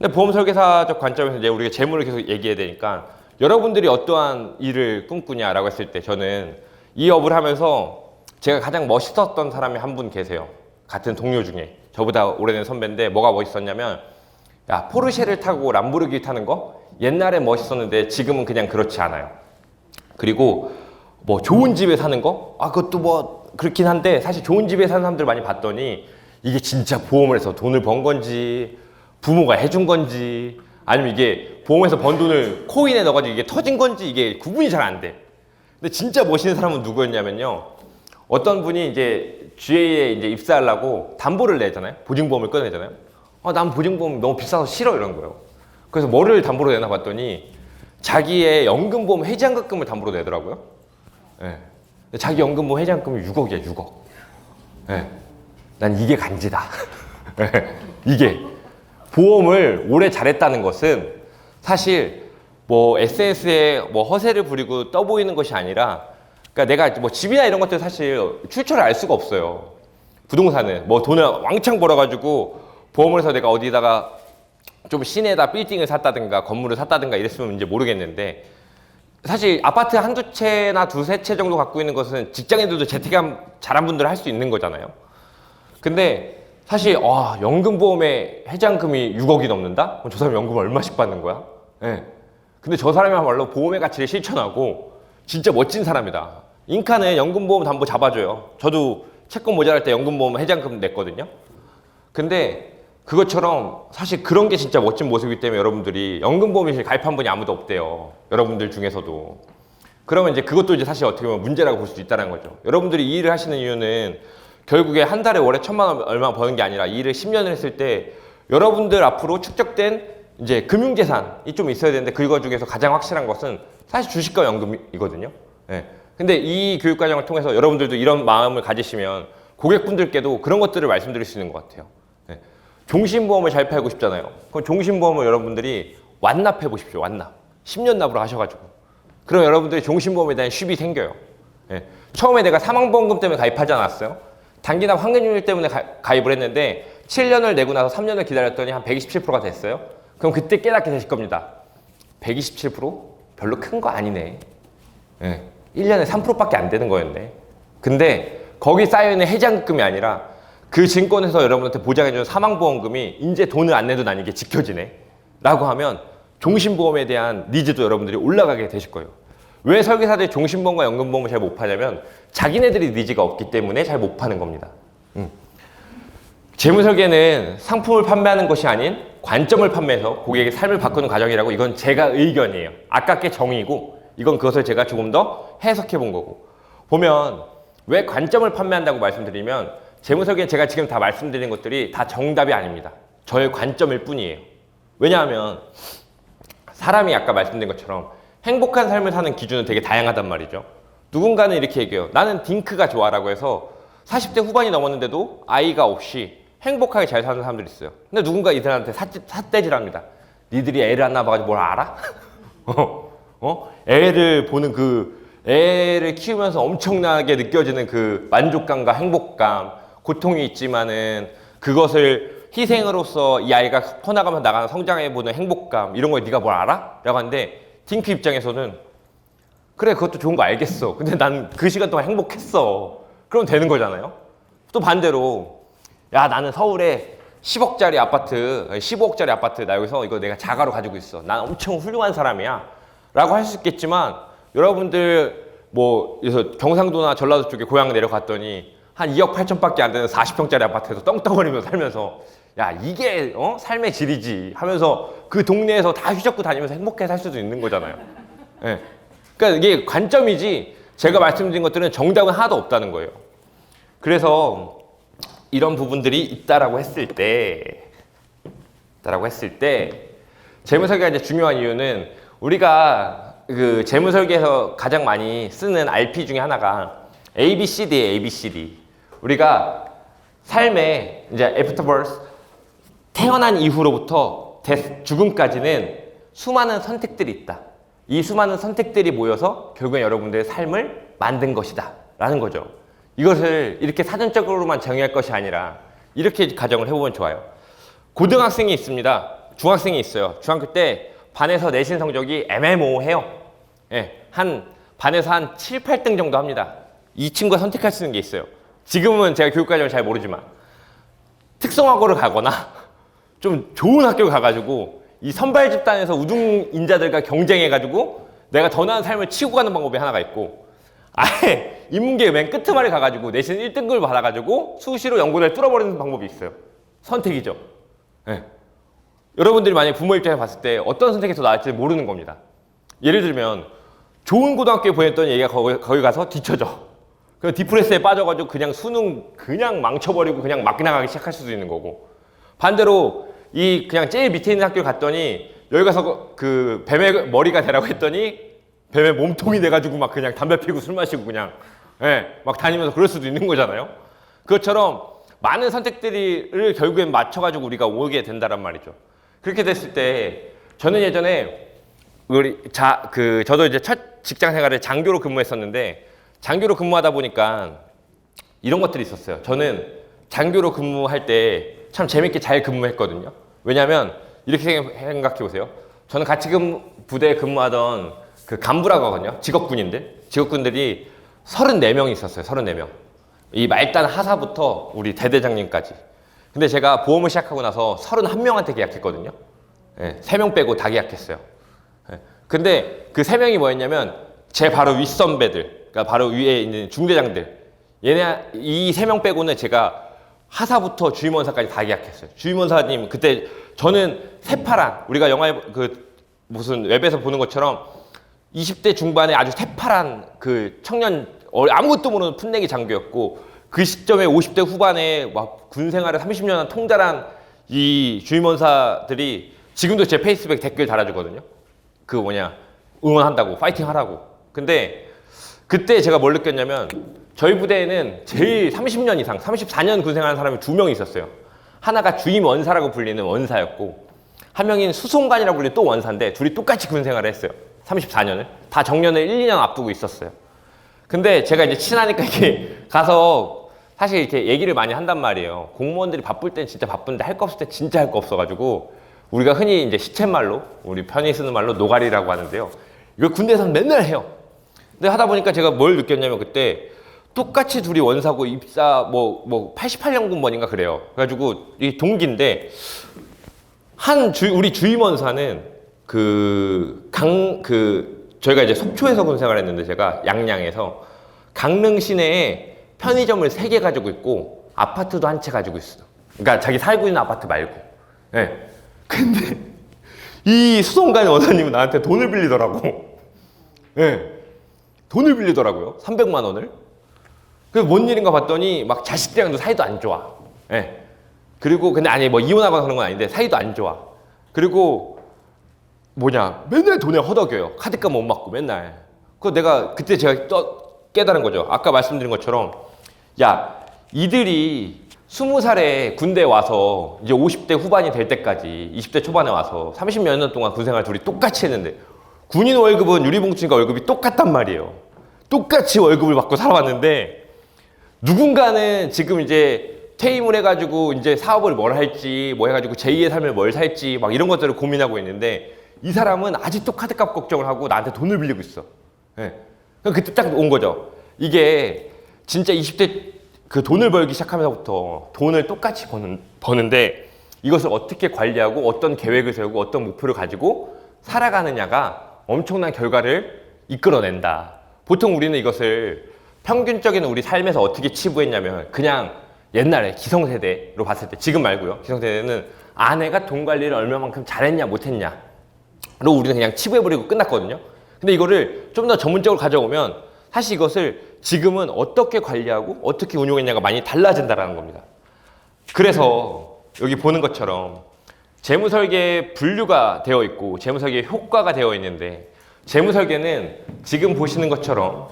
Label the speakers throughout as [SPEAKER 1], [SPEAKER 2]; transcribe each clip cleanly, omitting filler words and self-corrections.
[SPEAKER 1] 근데 보험 설계사적 관점에서 이제 우리가 재물을 계속 얘기해야 되니까 여러분들이 어떠한 일을 꿈꾸냐라고 했을 때 저는 이 업을 하면서 제가 가장 멋있었던 사람이 한 분 계세요. 같은 동료 중에. 저보다 오래된 선배인데 뭐가 멋있었냐면 야, 포르쉐를 타고 람보르기니 타는 거 옛날에 멋있었는데 지금은 그냥 그렇지 않아요. 그리고 뭐 좋은 집에 사는 거? 아, 그것도 뭐 그렇긴 한데 사실 좋은 집에 사는 사람들 많이 봤더니 이게 진짜 보험을 해서 돈을 번 건지 부모가 해준 건지 아니면 이게 보험에서 번 돈을 코인에 넣어가지고 이게 터진 건지 이게 구분이 잘 안 돼. 근데 진짜 멋있는 사람은 누구였냐면요. 어떤 분이 이제 GA에 이제 입사하려고 담보를 내잖아요. 보증보험을 꺼내잖아요. 난 보증보험 너무 비싸서 싫어 이런 거예요. 그래서 뭐를 담보로 내나 봤더니 자기의 연금보험 해지환급금을 담보로 내더라고요. 네. 자기 연금보험 해지환급금이 6억이야, 6억. 네. 난 이게 간지다. 네. 이게 보험을 오래 잘했다는 것은 사실 뭐 SNS에 뭐 허세를 부리고 떠보이는 것이 아니라 그러니까 내가 뭐 집이나 이런 것들 사실 출처를 알 수가 없어요. 부동산은 뭐 돈을 왕창 벌어가지고 보험을 해서 내가 어디다가 좀 시내에다 빌딩을 샀다든가 건물을 샀다든가 이랬으면 이제 모르겠는데 사실 아파트 한두 채나 두세 채 정도 갖고 있는 것은 직장인들도 재테크 잘한 분들은 할 수 있는 거잖아요. 근데 사실 연금보험의 해지환급이 6억이 넘는다? 그럼 저 사람이 연금을 얼마씩 받는 거야? 네. 근데 저 사람이야말로 보험의 가치를 실천하고 진짜 멋진 사람이다. 인카는 연금보험 담보 잡아줘요. 저도 채권 모자랄 때 연금보험 해지환급 냈거든요. 근데 그것처럼 사실 그런 게 진짜 멋진 모습이기 때문에 여러분들이 연금보험에 가입한 분이 아무도 없대요. 여러분들 중에서도. 그러면 이제 그것도 이제 사실 어떻게 보면 문제라고 볼 수 있다는 거죠. 여러분들이 이 일을 하시는 이유는 결국에 한 달에 월에 1,000만 원 얼마 버는 게 아니라 이 일을 10년을 했을 때 여러분들 앞으로 축적된 이제 금융재산이 좀 있어야 되는데 그거 중에서 가장 확실한 것은 사실 주식과 연금이거든요. 네. 근데 이 교육과정을 통해서 여러분들도 이런 마음을 가지시면 고객분들께도 그런 것들을 말씀드릴 수 있는 것 같아요. 네. 종신보험을 잘 팔고 싶잖아요. 그럼 종신보험을 여러분들이 완납해 보십시오. 완납. 10년 납으로 하셔가지고. 그럼 여러분들이 종신보험에 대한 쉿이 생겨요. 네. 처음에 내가 사망보험금 때문에 가입하지 않았어요? 단기납 환급률 때문에 가입을 했는데 7년을 내고 나서 3년을 기다렸더니 한 127%가 됐어요. 그럼 그때 깨닫게 되실 겁니다. 127%? 별로 큰 거 아니네. 네. 1년에 3%밖에 안 되는 거였네. 근데 거기 쌓여있는 해지환급금이 아니라 그 증권에서 여러분한테 보장해주는 사망보험금이 이제 돈을 안 내도 난 이게 지켜지네 라고 하면 종신보험에 대한 니즈도 여러분들이 올라가게 되실 거예요. 왜 설계사들이 종신보험과 연금보험을 잘 못 파냐면 자기네들이 니즈가 없기 때문에 잘 못 파는 겁니다. 재무설계는 상품을 판매하는 것이 아닌 관점을 판매해서 고객의 삶을 바꾸는 과정이라고 이건 제가 의견이에요. 아깝게 정의고 이건 그것을 제가 조금 더 해석해 본 거고 보면 왜 관점을 판매한다고 말씀드리면 재무설계는 제가 지금 다 말씀드린 것들이 다 정답이 아닙니다. 저의 관점일 뿐이에요. 왜냐하면 사람이 아까 말씀드린 것처럼 행복한 삶을 사는 기준은 되게 다양하단 말이죠. 누군가는 이렇게 얘기해요. 나는 딩크가 좋아라고 해서 40대 후반이 넘었는데도 아이가 없이 행복하게 잘 사는 사람들이 있어요. 근데 누군가 이들한테 삿대질합니다. 니들이 애를 안 낳아가지고 뭘 알아? 애를 보는 애를 키우면서 엄청나게 느껴지는 그 만족감과 행복감, 고통이 있지만은 그것을 희생으로써 이 아이가 커나가면서 나가는 성장해보는 행복감 이런 거에 네가 뭘 알아? 라고 하는데 딩크 입장에서는 그래 그것도 좋은 거 알겠어. 근데 난 그 시간 동안 행복했어. 그럼 되는 거잖아요. 또 반대로 야 나는 서울에 10억짜리 아파트 15억짜리 아파트 나 여기서 이거 내가 자가로 가지고 있어. 난 엄청 훌륭한 사람이야 라고 할 수 있겠지만 여러분들 뭐 그래서 경상도나 전라도 쪽에 고향 내려갔더니 한 2억 8천밖에 안 되는 40평짜리 아파트에서 떵떵거리면서 살면서 야 이게 삶의 질이지 하면서 그 동네에서 다 휘젓고 다니면서 행복하게 살 수도 있는 거잖아요. 네. 그러니까 이게 관점이지 제가 말씀드린 것들은 정답은 하나도 없다는 거예요. 그래서 이런 부분들이 있다라고 했을 때 재무설계가 이제 중요한 이유는 우리가 그 재무설계에서 가장 많이 쓰는 RP 중에 하나가 ABCD예요. ABCD. 우리가 삶에 이제 애프터 버스 태어난 이후로부터 죽음까지는 수많은 선택들이 있다. 이 수많은 선택들이 모여서 결국엔 여러분들의 삶을 만든 것이다 라는 거죠. 이것을 이렇게 사전적으로만 정의할 것이 아니라 이렇게 가정을 해보면 좋아요. 고등학생이 있습니다. 중학생이 있어요. 중학교 때 반에서 내신 성적이 애매모호해요. 예, 한 반에서 한 7, 8등 정도 합니다. 이 친구가 선택할 수 있는 게 있어요. 지금은 제가 교육 과정을 잘 모르지만 특성화고를 가거나 좀 좋은 학교를 가가지고 이 선발 집단에서 우등인자들과 경쟁해가지고 내가 더 나은 삶을 치고 가는 방법이 하나가 있고, 아예 인문계 맨 끝머리 가가지고 내신 1등급을 받아가지고 수시로 연구를 뚫어버리는 방법이 있어요. 선택이죠. 네. 여러분들이 만약에 부모 입장에서 봤을 때 어떤 선택이 더 나을지 모르는 겁니다. 예를 들면 좋은 고등학교에 보냈더니 얘가 거기 가서 뒤쳐져. 그럼 디프레스에 빠져가지고 그냥 수능 그냥 망쳐버리고 그냥 막 나가기 시작할 수도 있는 거고, 반대로 이 그냥 제일 밑에 있는 학교 갔더니 여기 가서 그 뱀의 머리가 되라고 했더니 뱀의 몸통이 돼가지고 막 그냥 담배 피우고 술 마시고 그냥 막 다니면서 그럴 수도 있는 거잖아요. 그것처럼 많은 선택들을 결국엔 맞춰가지고 우리가 오게 된다란 말이죠. 그렇게 됐을 때 저는 예전에 저도 이제 첫 직장 생활에 장교로 근무했었는데, 장교로 근무하다 보니까 이런 것들이 있었어요. 저는 장교로 근무할 때 참 재밌게 잘 근무했거든요. 왜냐하면 이렇게 생각해 보세요. 저는 같이 부대에 근무하던 그 간부라고 하거든요. 직업군들이 34명이 있었어요. 34명. 이 말단 하사부터 우리 대대장님까지. 근데 제가 보험을 시작하고 나서 31명한테 계약했거든요. 3명 빼고 다 계약했어요. 근데 그 3명이 뭐였냐면 제 바로 윗선배들, 그러니까 바로 위에 있는 중대장들, 이 3명 빼고는 제가 하사부터 주임원사까지 다 계약했어요. 주임원사님, 그때 저는 새파란, 우리가 영화에 무슨 웹에서 보는 것처럼 20대 중반에 아주 새파란 그 청년, 아무것도 모르는 풋내기 장교였고, 그 시점에 50대 후반에 막 군 생활을 30년 한 통달한 이 주임원사들이 지금도 제 페이스북에 댓글 달아주거든요. 응원한다고, 파이팅 하라고. 근데 그때 제가 뭘 느꼈냐면, 저희 부대에는 제일 30년 이상, 34년 군 생활하는 사람이 2명 있었어요. 하나가 주임 원사라고 불리는 원사였고, 한 명인 수송관이라고 불리는 또 원사인데, 둘이 똑같이 군 생활을 했어요. 34년을. 다 정년을 1, 2년 앞두고 있었어요. 근데 제가 이제 친하니까 이렇게 가서 사실 이렇게 얘기를 많이 한단 말이에요. 공무원들이 바쁠 땐 진짜 바쁜데 할 거 없을 때 진짜 할 거 없어가지고, 우리가 흔히 이제 시쳇말로, 우리 편히 쓰는 말로 노가리라고 하는데요. 이걸 군대에서는 맨날 해요. 근데 하다 보니까 제가 뭘 느꼈냐면, 그때 똑같이 둘이 원사고 입사 88년 군번인가 그래요. 그래가지고 이 동기인데, 우리 주임원사는 저희가 이제 속초에서 군 생활했는데, 제가 양양에서 강릉 시내에 편의점을 3개 가지고 있고 아파트도 한 채 가지고 있어. 그러니까 자기 살고 있는 아파트 말고. 근데 이 수송관 원사님은 나한테 돈을 빌리더라고. 돈을 빌리더라고요. 300만 원을. 그래서 뭔 일인가 봤더니 막 자식들이랑도 사이도 안 좋아. 그리고 근데 아니 뭐 이혼하거나 그런 건 아닌데 사이도 안 좋아. 그리고 맨날 돈에 허덕여요. 카드값 못 받고 맨날. 내가 그때 제가 깨달은 거죠. 아까 말씀드린 것처럼, 야, 이들이 20살에 군대에 와서 이제 50대 후반이 될 때까지 20대 초반에 와서 30몇 년 동안 군생활 둘이 똑같이 했는데, 군인 월급은 유리봉투니까 월급이 똑같단 말이에요. 똑같이 월급을 받고 살아왔는데, 누군가는 지금 이제 퇴임을 해가지고 이제 사업을 뭘 할지 뭐 해가지고 제2의 삶을 뭘 살지 막 이런 것들을 고민하고 있는데, 이 사람은 아직도 카드값 걱정을 하고 나한테 돈을 빌리고 있어. 그때 딱 온 거죠. 이게 진짜 20대 그 돈을 벌기 시작하면서부터 돈을 똑같이 버는데, 이것을 어떻게 관리하고 어떤 계획을 세우고 어떤 목표를 가지고 살아가느냐가 엄청난 결과를 이끌어낸다. 보통 우리는 이것을 평균적인 우리 삶에서 어떻게 치부했냐면, 그냥 옛날에 기성세대로 봤을 때, 지금 말고요. 기성세대는 아내가 돈 관리를 얼마만큼 잘했냐 못했냐로 우리는 그냥 치부해버리고 끝났거든요. 근데 이거를 좀 더 전문적으로 가져오면 사실 이것을 지금은 어떻게 관리하고 어떻게 운용했냐가 많이 달라진다는 겁니다. 그래서 여기 보는 것처럼 재무설계에 분류가 되어 있고 재무설계에 효과가 되어 있는데, 재무설계는 지금 보시는 것처럼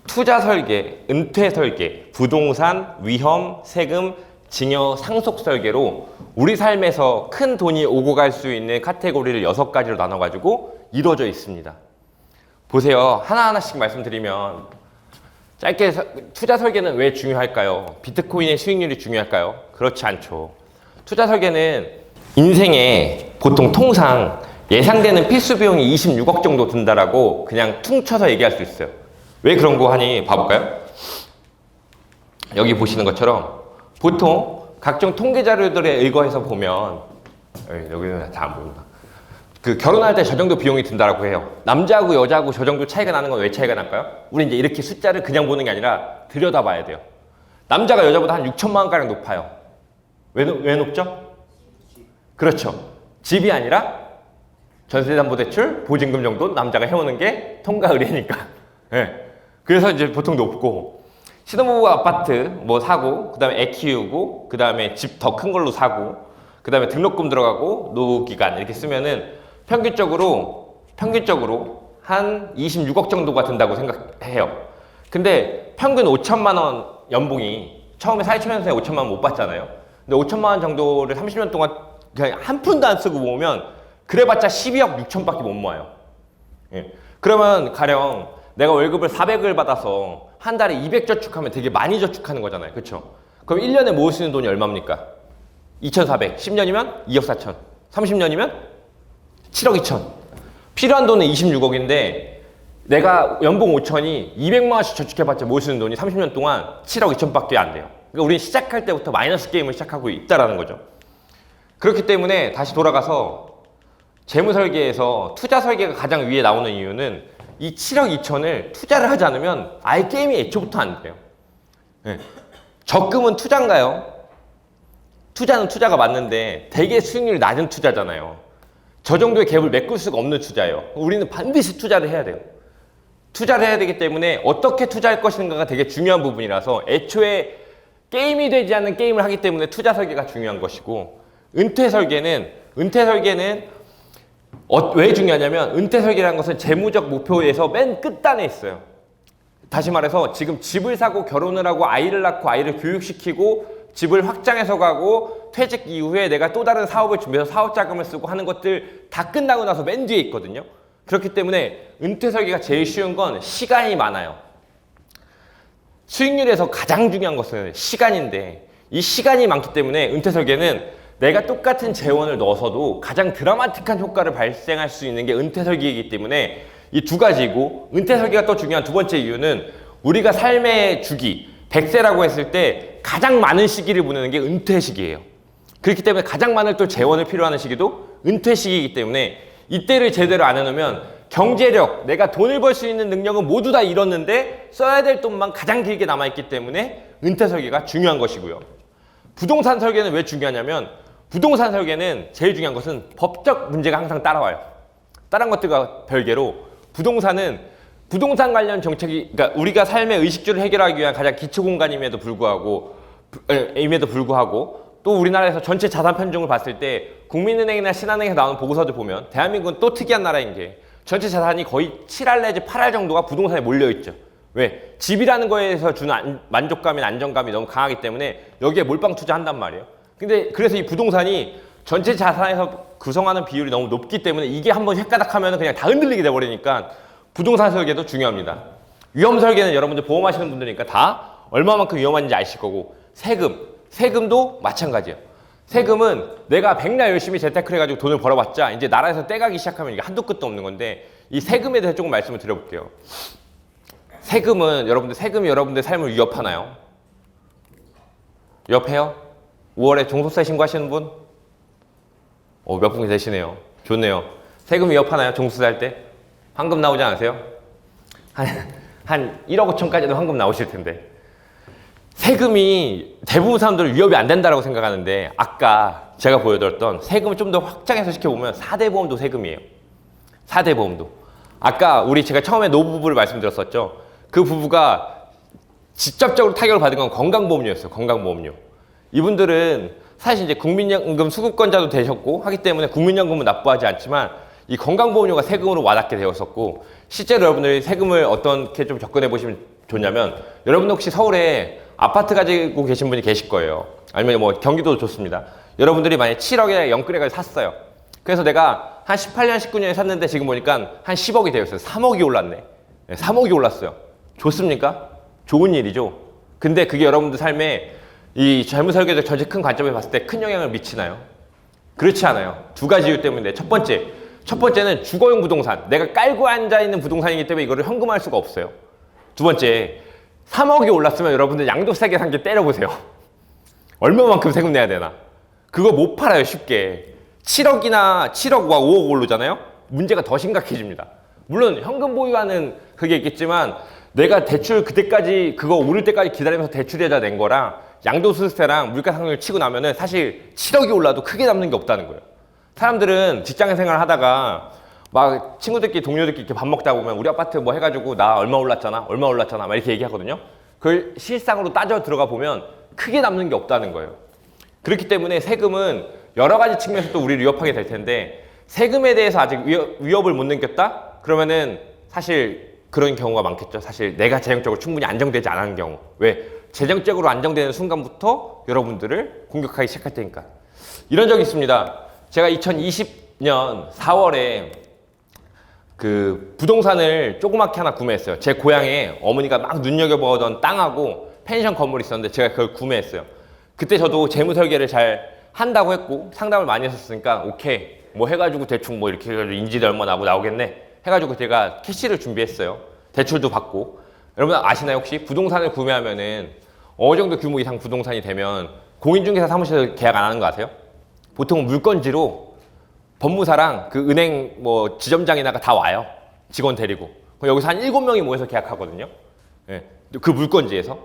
[SPEAKER 1] 투자설계, 은퇴설계, 부동산, 위험, 세금, 증여, 상속설계로 우리 삶에서 큰 돈이 오고 갈 수 있는 카테고리를 6가지로 나눠가지고 이루어져 있습니다. 보세요. 하나하나씩 말씀드리면, 짧게 투자 설계는 왜 중요할까요? 비트코인의 수익률이 중요할까요? 그렇지 않죠. 투자 설계는 인생에 보통 통상 예상되는 필수 비용이 26억 정도 든다라고 그냥 퉁쳐서 얘기할 수 있어요. 왜 그런 거 하니 봐볼까요? 여기 보시는 것처럼 보통 각종 통계 자료들에 의거해서 보면 여기는 다 안 보인다. 그 결혼할 때 저 정도 비용이 든다라고 해요. 남자하고 여자하고 저 정도 차이가 나는 건 왜 차이가 날까요? 우리 이제 이렇게 숫자를 그냥 보는 게 아니라 들여다봐야 돼요. 남자가 여자보다 한 6천만 원가량 높아요. 왜 높죠? 그렇죠. 집이 아니라 전세담보대출, 보증금 정도 남자가 해오는 게 통과 의뢰니까. 네. 그래서 이제 보통 높고 신혼부부 아파트 뭐 사고 그다음에 애 키우고 그다음에 집 더 큰 걸로 사고 그다음에 등록금 들어가고 노후기간 이렇게 쓰면은 평균적으로 한 26억 정도가 든다고 생각해요. 근데 평균 5천만 원 연봉이 처음에 사회초년생에 5천만 원 못 받잖아요. 근데 5천만 원 정도를 30년 동안 그냥 한 푼도 안 쓰고 모으면 그래봤자 12억 6천밖에 못 모아요. 예. 그러면 가령 내가 월급을 400을 받아서 한 달에 200 저축하면 되게 많이 저축하는 거잖아요. 그렇죠? 그럼 1년에 모을 수 있는 돈이 얼마입니까? 2,400. 10년이면 2억 4천. 30년이면 7억 2천. 필요한 돈은 26억인데 내가 연봉 5천이 200만 원씩 저축해봤자 모을 수 있는 돈이 30년 동안 7억 2천밖에 안 돼요. 그러니까 우리는 시작할 때부터 마이너스 게임을 시작하고 있다라는 거죠. 그렇기 때문에 다시 돌아가서 재무 설계에서 투자 설계가 가장 위에 나오는 이유는 이 7억 2천을 투자를 하지 않으면 아예 게임이 애초부터 안 돼요. 네. 적금은 투자인가요? 투자는 투자가 맞는데 되게 수익률이 낮은 투자잖아요. 저 정도의 갭을 메꿀 수가 없는 투자예요. 우리는 반드시 투자를 해야 돼요. 투자를 해야 되기 때문에 어떻게 투자할 것인가가 되게 중요한 부분이라서 애초에 게임이 되지 않는 게임을 하기 때문에 투자 설계가 중요한 것이고 은퇴 설계는 왜 중요하냐면 은퇴 설계라는 것은 재무적 목표에서 맨 끝단에 있어요. 다시 말해서 지금 집을 사고 결혼을 하고 아이를 낳고 아이를 교육시키고 집을 확장해서 가고 퇴직 이후에 내가 또 다른 사업을 준비해서 사업 자금을 쓰고 하는 것들 다 끝나고 나서 맨 뒤에 있거든요. 그렇기 때문에 은퇴 설계가 제일 쉬운 건 시간이 많아요. 수익률에서 가장 중요한 것은 시간인데 이 시간이 많기 때문에 은퇴 설계는 내가 똑같은 재원을 넣어서도 가장 드라마틱한 효과를 발생할 수 있는 게 은퇴 설계이기 때문에 이 두 가지이고 은퇴 설계가 또 중요한 두 번째 이유는 우리가 삶의 주기 100세라고 했을 때 가장 많은 시기를 보내는 게 은퇴 시기예요. 그렇기 때문에 가장 많은 또 재원을 필요하는 시기도 은퇴 시기이기 때문에 이때를 제대로 안 해놓으면 경제력, 내가 돈을 벌 수 있는 능력은 모두 다 잃었는데 써야 될 돈만 가장 길게 남아있기 때문에 은퇴 설계가 중요한 것이고요. 부동산 설계는 왜 중요하냐면 부동산 설계는 제일 중요한 것은 법적 문제가 항상 따라와요. 다른 것들과 별개로 부동산 관련 정책이, 그러니까 우리가 삶의 의식주를 해결하기 위한 가장 기초 공간임에도 불구하고 또 우리나라에서 전체 자산 편중을 봤을 때 국민은행이나 신한은행에서 나오는 보고서들 보면 대한민국은 또 특이한 나라인 게 전체 자산이 거의 7할 내지 8할 정도가 부동산에 몰려있죠. 왜? 집이라는 거에서 주는 만족감이나 안정감이 너무 강하기 때문에 여기에 몰빵 투자한단 말이에요. 근데 그래서 이 부동산이 전체 자산에서 구성하는 비율이 너무 높기 때문에 이게 한번 헷가닥 하면 그냥 다 흔들리게 돼버리니까 부동산 설계도 중요합니다. 위험 설계는 여러분들 보험하시는 분들이니까 다 얼마만큼 위험한지 아실 거고 세금도 마찬가지예요. 세금은 내가 백날 열심히 재테크를 해가지고 돈을 벌어봤자 이제 나라에서 떼가기 시작하면 이게 한도 끝도 없는 건데 이 세금에 대해서 조금 말씀을 드려볼게요. 세금이 여러분들 삶을 위협하나요? 위협해요? 5월에 종소세 신고하시는 분? 몇 분 계시네요. 좋네요. 세금 위협하나요? 종소세 할 때? 환급 나오지 않으세요? 한 1억 5천까지도 환급 나오실 텐데. 세금이 대부분 사람들은 위협이 안 된다고 생각하는데 아까 제가 보여드렸던 세금을 좀 더 확장해서 시켜보면 4대 보험도 세금이에요. 4대 보험도. 아까 제가 처음에 노부부를 말씀드렸었죠. 그 부부가 직접적으로 타격을 받은 건 건강보험료였어요. 건강보험료. 이분들은 사실 이제 국민연금 수급권자도 되셨고 하기 때문에 국민연금은 납부하지 않지만 이 건강보험료가 세금으로 와닿게 되었었고 실제로 여러분들이 세금을 어떻게 좀 접근해 보시면 좋냐면 여러분 혹시 서울에 아파트 가지고 계신 분이 계실 거예요. 아니면 뭐 경기도도 좋습니다. 여러분들이 만약에 7억에 영끌해가 샀어요. 그래서 내가 한 18년, 19년에 샀는데 지금 보니까 한 10억이 되었어요. 3억이 올랐네. 3억이 올랐어요. 좋습니까? 좋은 일이죠. 근데 그게 여러분들 삶에 이 재무 설계적 전체 큰 관점에 봤을 때 큰 영향을 미치나요? 그렇지 않아요. 두 가지 이유 때문에. 첫 번째는 주거용 부동산. 내가 깔고 앉아있는 부동산이기 때문에 이거를 현금화할 수가 없어요. 두 번째, 3억이 올랐으면 여러분들 양도세계 상계 때려보세요. 얼마만큼 세금 내야 되나? 그거 못 팔아요, 쉽게. 7억, 와 5억 오르잖아요? 문제가 더 심각해집니다. 물론 현금 보유하는 그게 있겠지만 내가 대출 그때까지 그거 오를 때까지 기다리면서 대출해자 낸 거랑 양도소득세랑 물가상승률 치고 나면은 사실 7억이 올라도 크게 남는 게 없다는 거예요. 사람들은 직장 생활 하다가 막 친구들끼리 동료들끼리 이렇게 밥 먹다 보면 우리 아파트 뭐 해가지고 나 얼마 올랐잖아 막 이렇게 얘기하거든요. 그걸 실상으로 따져 들어가 보면 크게 남는 게 없다는 거예요. 그렇기 때문에 세금은 여러 가지 측면에서 또 우리를 위협하게 될 텐데 세금에 대해서 아직 위협을 못 느꼈다? 그러면은 사실 그런 경우가 많겠죠. 사실 내가 재정적으로 충분히 안정되지 않은 경우. 왜? 재정적으로 안정되는 순간부터 여러분들을 공격하기 시작할 테니까. 이런 적이 있습니다. 제가 2020년 4월에 그 부동산을 조그맣게 하나 구매했어요. 제 고향에 어머니가 막 눈여겨보던 땅하고 펜션 건물이 있었는데 제가 그걸 구매했어요. 그때 저도 재무 설계를 잘 한다고 했고 상담을 많이 했었으니까 오케이 뭐 해가지고 대충 뭐 이렇게 해가지고 인지도 얼마 나오겠네 해가지고 제가 캐시를 준비했어요. 대출도 받고. 여러분 아시나요? 혹시 부동산을 구매하면은 어느 정도 규모 이상 부동산이 되면 공인중개사 사무실에서 계약 안 하는 거 아세요? 보통 물건지로 법무사랑 그 은행 뭐 지점장이나가 다 와요. 직원 데리고. 그럼 여기서 한 7명이 모여서 계약하거든요. 예. 그 물건지에서.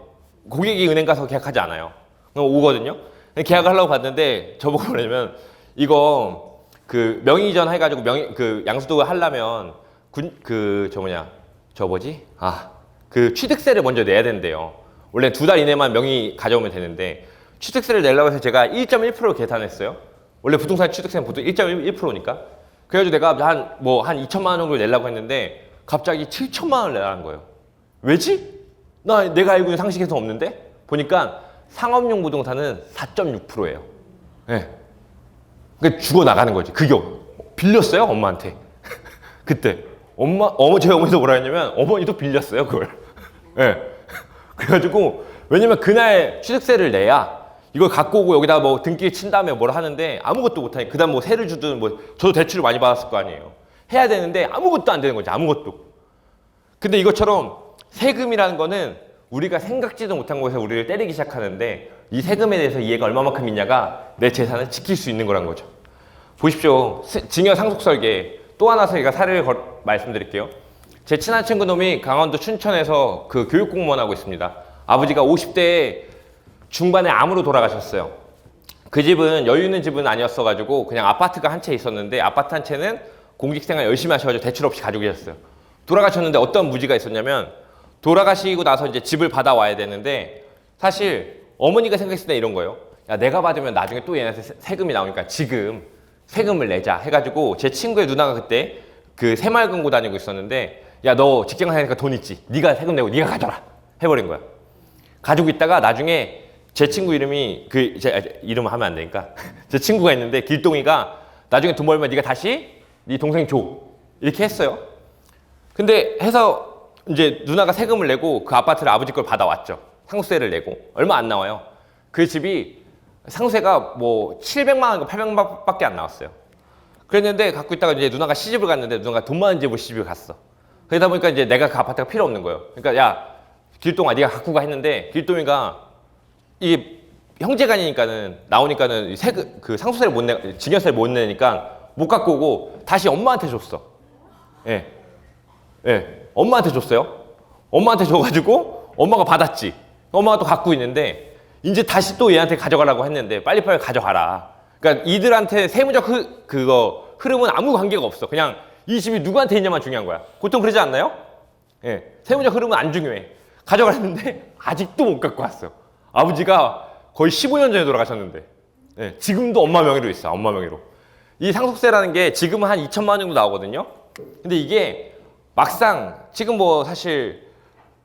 [SPEAKER 1] 고객이 은행 가서 계약하지 않아요. 그럼 오거든요. 계약을 하려고 갔는데 저보고 뭐냐면 이거 그 명의이전 해가지고 그 양수도 하려면 그 취득세를 먼저 내야 된대요. 원래 2달 이내만 명의 가져오면 되는데 취득세를 내려고 해서 제가 1.1% 계산했어요. 원래 부동산 취득세는 보통 1.1%니까. 그래가지고 내가 한 2천만 원 정도 내려고 했는데 갑자기 7천만 원을 내라는 거예요. 왜지? 내가 알고 있는 상식에서 없는데? 보니까 상업용 부동산은 4.6%예요. 예. 그러니까 죽어 나가는 거지. 그게 빌렸어요, 엄마한테. 그때. 저희 어머니도 뭐라 했냐면 어머니도 빌렸어요, 그걸. 예. 그래가지고 왜냐면 그날 취득세를 내야 이걸 갖고 오고 여기다 뭐 등기를 친 다음에 뭐를 하는데 아무것도 못하니 그다음 뭐 세를 주든 뭐 저도 대출을 많이 받았을 거 아니에요. 해야 되는데 아무것도 안 되는 거지, 아무것도. 근데 이것처럼 세금이라는 거는 우리가 생각지도 못한 곳에서 우리를 때리기 시작하는데 이 세금에 대해서 이해가 얼마만큼 있냐가 내 재산을 지킬 수 있는 거란 거죠. 보십시오. 증여 상속 설계 또 하나 제가 사례를 말씀드릴게요. 제 친한 친구 놈이 강원도 춘천에서 그 교육공무원 하고 있습니다. 아버지가 50대 중반에 암으로 돌아가셨어요. 그 집은 여유 있는 집은 아니었어가지고 그냥 아파트가 한 채 있었는데 아파트 한 채는 공직생활 열심히 하셔가지고 대출 없이 가지고 계셨어요. 돌아가셨는데 어떤 무지가 있었냐면 돌아가시고 나서 이제 집을 받아와야 되는데 사실 어머니가 생각했을 때 이런 거예요. 야, 내가 받으면 나중에 또 얘네한테 세금이 나오니까 지금 세금을 내자 해가지고 제 친구의 누나가 그때 그 새마을금고 다니고 있었는데 야, 너 직장 다니니까 돈 있지? 네가 세금 내고 네가 가져라 해버린 거야. 가지고 있다가 나중에 제 친구 이름이 제 이름을 하면 안 되니까 제 친구가 있는데 길동이가 나중에 돈 벌면 네가 다시 네 동생 줘 이렇게 했어요. 근데 해서 이제 누나가 세금을 내고 그 아파트를 아버지 걸 받아왔죠. 상속세를 내고 얼마 안 나와요. 그 집이 상속세가 뭐 700만 원인가 800만 원밖에 안 나왔어요. 그랬는데 갖고 있다가 이제 누나가 시집을 갔는데 누나가 돈 많은 집으로 시집을 갔어. 그러다 보니까 이제 내가 그 아파트가 필요 없는 거예요. 그러니까 야, 길동아 네가 갖고 가 했는데 길동이가 이게 형제간이니까는 나오니까는 그 상속세를 못 내, 증여세를 못 내니까 못 갖고 오고 다시 엄마한테 줬어. 예, 예, 엄마한테 줬어요. 엄마한테 줘가지고 엄마가 받았지. 엄마가 또 갖고 있는데 이제 다시 또 얘한테 가져가라고 했는데 빨리빨리 가져가라. 그러니까 이들한테 세무적 흐름은 아무 관계가 없어. 그냥 이 집이 누구한테 있냐만 중요한 거야. 보통 그러지 않나요? 예, 세무적 흐름은 안 중요해. 가져가는데 아직도 못 갖고 왔어. 아버지가 거의 15년 전에 돌아가셨는데 예, 지금도 엄마 명의로 있어. 엄마 명의로. 이 상속세라는 게 지금은 한 2천만 원 정도 나오거든요. 근데 이게 막상 지금 뭐 사실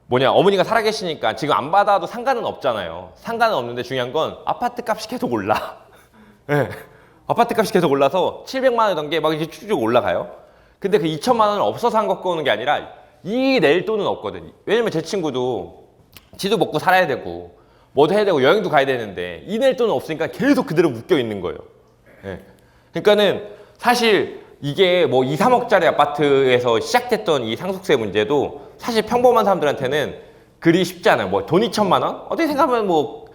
[SPEAKER 1] 어머니가 살아계시니까 지금 안 받아도 상관은 없잖아요. 상관은 없는데 중요한 건 아파트 값이 계속 올라. 예, 아파트 값이 계속 올라서 700만 원이던 게 막 이렇게 쭉쭉 올라가요. 근데 그 2천만 원은 없어서 한 갖고 오는 게 아니라 이 낼 돈은 없거든. 왜냐면 제 친구도 지도 먹고 살아야 되고 뭐도 해야 되고 여행도 가야 되는데 이 낼 돈은 없으니까 계속 그대로 묶여 있는 거예요. 예. 그러니까는 사실 이게 뭐 2, 3억짜리 아파트에서 시작됐던 이 상속세 문제도 사실 평범한 사람들한테는 그리 쉽지 않아요. 뭐 돈 2천만 원? 어떻게 생각하면 뭐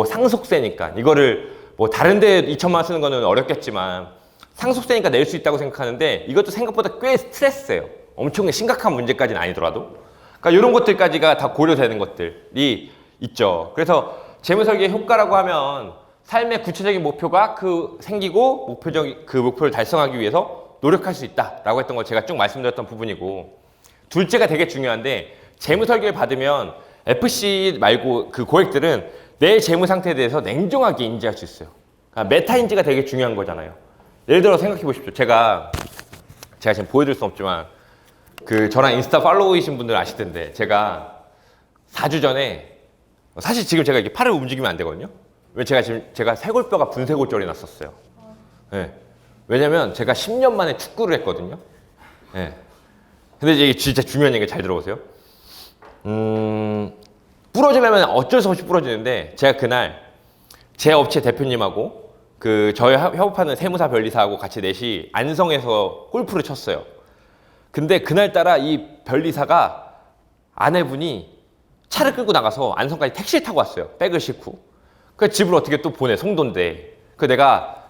[SPEAKER 1] 상속세니까 이거를 뭐 다른 데 2천만 원 쓰는 거는 어렵겠지만 상속세니까 낼 수 있다고 생각하는데 이것도 생각보다 꽤 스트레스예요. 엄청 심각한 문제까지는 아니더라도. 그러니까 이런 것들까지가 다 고려되는 것들이 있죠. 그래서 재무설계 효과라고 하면 삶의 구체적인 목표가 생기고 그 목표를 달성하기 위해서 노력할 수 있다라고 했던 걸 제가 쭉 말씀드렸던 부분이고, 둘째가 되게 중요한데 재무설계를 받으면 FC 말고 그 고액들은 내 재무 상태에 대해서 냉정하게 인지할 수 있어요. 그러니까 메타 인지가 되게 중요한 거잖아요. 예를 들어 생각해 보십시오. 제가 지금 보여드릴 수는 없지만 저랑 인스타 팔로우이신 분들 아시던데 제가 4주 전에 사실 지금 제가 이렇게 팔을 움직이면 안 되거든요. 왜 제가 쇄골뼈가 분쇄골절이 났었어요. 네. 왜냐면 제가 10년 만에 축구를 했거든요. 네. 근데 이게 진짜 중요한 얘기 잘 들어보세요. 부러지려면 어쩔 수 없이 부러지는데 제가 그날 제 업체 대표님하고 저희 협업하는 세무사 변리사하고 같이 넷이 안성에서 골프를 쳤어요. 근데 그날따라 이 변리사가 아내분이 차를 끌고 나가서 안성까지 택시를 타고 왔어요. 백을 싣고. 그 집을 어떻게 또 보내, 송도인데.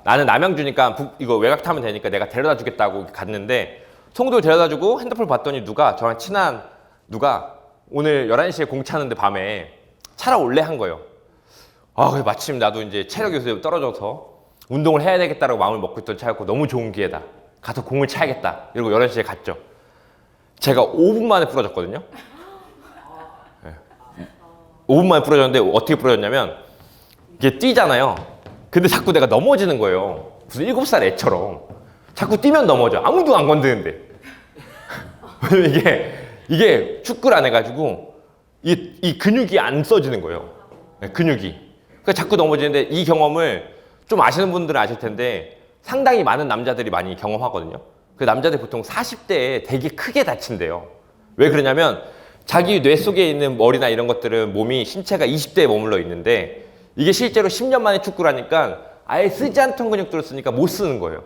[SPEAKER 1] 나는 남양주니까 이거 외곽 타면 되니까 내가 데려다 주겠다고 갔는데 송도를 데려다 주고 핸드폰 봤더니 저랑 친한 누가 오늘 11시에 공차는데 밤에 차라 올래 한 거예요. 그래서 마침 나도 이제 체력이 요새 떨어져서 운동을 해야 되겠다라고 마음을 먹고 있던 차였고 너무 좋은 기회다. 가서 공을 차야겠다. 이러고 11시에 갔죠. 제가 5분 만에 부러졌거든요. 네. 5분 만에 부러졌는데 어떻게 부러졌냐면 이게 뛰잖아요. 근데 자꾸 내가 넘어지는 거예요. 무슨 7살 애처럼. 자꾸 뛰면 넘어져. 아무도 안 건드는데. 이게 축구를 안 해가지고 이 근육이 안 써지는 거예요. 네, 근육이. 그러니까 자꾸 넘어지는데 이 경험을 좀 아시는 분들은 아실 텐데 상당히 많은 남자들이 많이 경험하거든요. 그 남자들이 보통 40대에 되게 크게 다친대요. 왜 그러냐면 자기 뇌 속에 있는 머리나 이런 것들은 신체가 20대에 머물러 있는데 이게 실제로 10년 만에 축구를 하니까 아예 쓰지 않던 근육들을 쓰니까 못 쓰는 거예요.